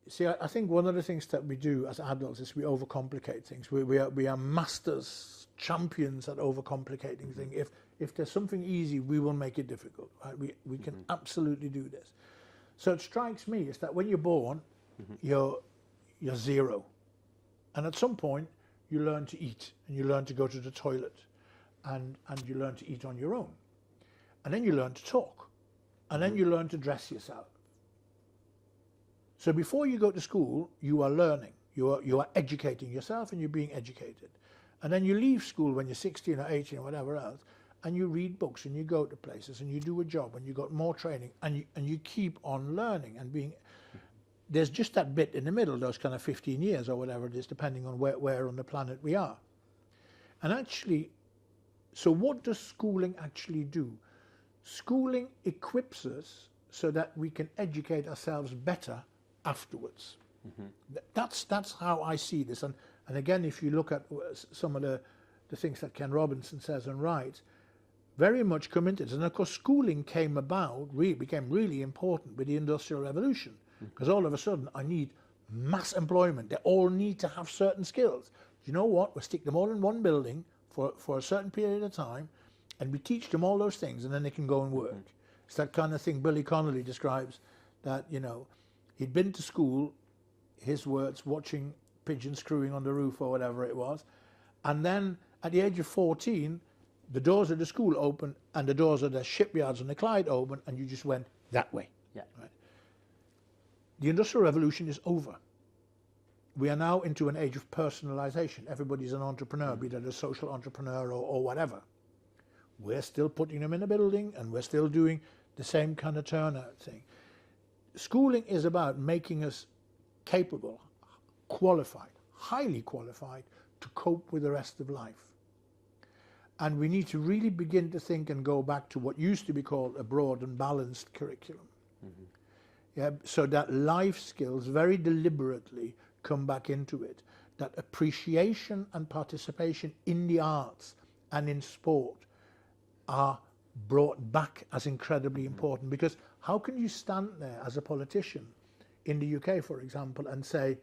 See, I think one of the things that we do as adults is we overcomplicate things. We are masters, champions at overcomplicating things. If there's something easy, we will make it difficult. Right? We can absolutely do this. So it strikes me is that when you're born, you're zero, and at some point you learn to eat, and you learn to go to the toilet, and you learn to eat on your own, and then you learn to talk, and then you learn to dress yourself. So before you go to school, you are learning, you are educating yourself, and you're being educated. And then you leave school when you're 16 or 18 or whatever else, and you read books, and you go to places, and you do a job, and you got more training, and you keep on learning and being. There's just that bit in the middle, those kind of 15 years or whatever it is, depending on where on the planet we are. And actually, so what does schooling actually do? Schooling equips us so that we can educate ourselves better afterwards. That's how I see this. And again, if you look at some of the things that Ken Robinson says and writes, very much come into this. And of course, schooling came about, became really important with the Industrial Revolution, because all of a sudden I need mass employment. They all need to have certain skills. You know what? We'll stick them all in one building for a certain period of time, and we teach them all those things, and then they can go and work. It's that kind of thing Billy Connolly describes, that, you know, he'd been to school, his words, watching pigeons screwing on the roof or whatever it was, and then at the age of 14, the doors of the school open and the doors of the shipyards on the Clyde open, and you just went that way. Yeah. Right? The Industrial Revolution is over. We are now into an age of personalization. Everybody's an entrepreneur, be that a social entrepreneur or whatever. We're still putting them in a building, and we're still doing the same kind of turnout thing. Schooling is about making us capable, qualified, highly qualified to cope with the rest of life. And we need to really begin to think and go back to what used to be called a broad and balanced curriculum. Yeah, so that life skills very deliberately come back into it, that appreciation and participation in the arts and in sport are brought back as incredibly important. Because how can you stand there as a politician in the UK, for example, and say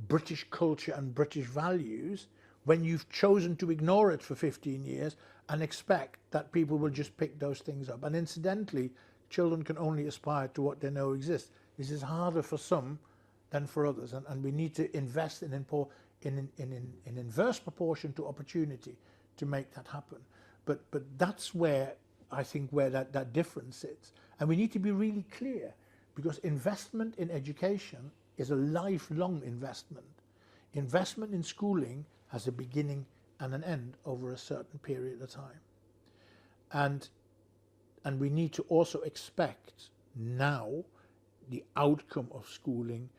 British culture and British values when you've chosen to ignore it for 15 years and expect that people will just pick those things up? And incidentally, children can only aspire to what they know exists. This is harder for some than for others, and we need to invest in inverse proportion to opportunity to make that happen. But that's where I think where that difference sits. And we need to be really clear, because investment in education is a lifelong investment. Investment in schooling has a beginning and an end over a certain period of time. And we need to also expect now the outcome of schooling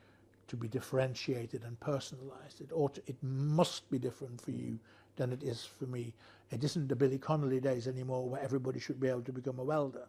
to be differentiated and personalized. It must be different for you than it is for me. It isn't the Billy Connolly days anymore where everybody should be able to become a welder.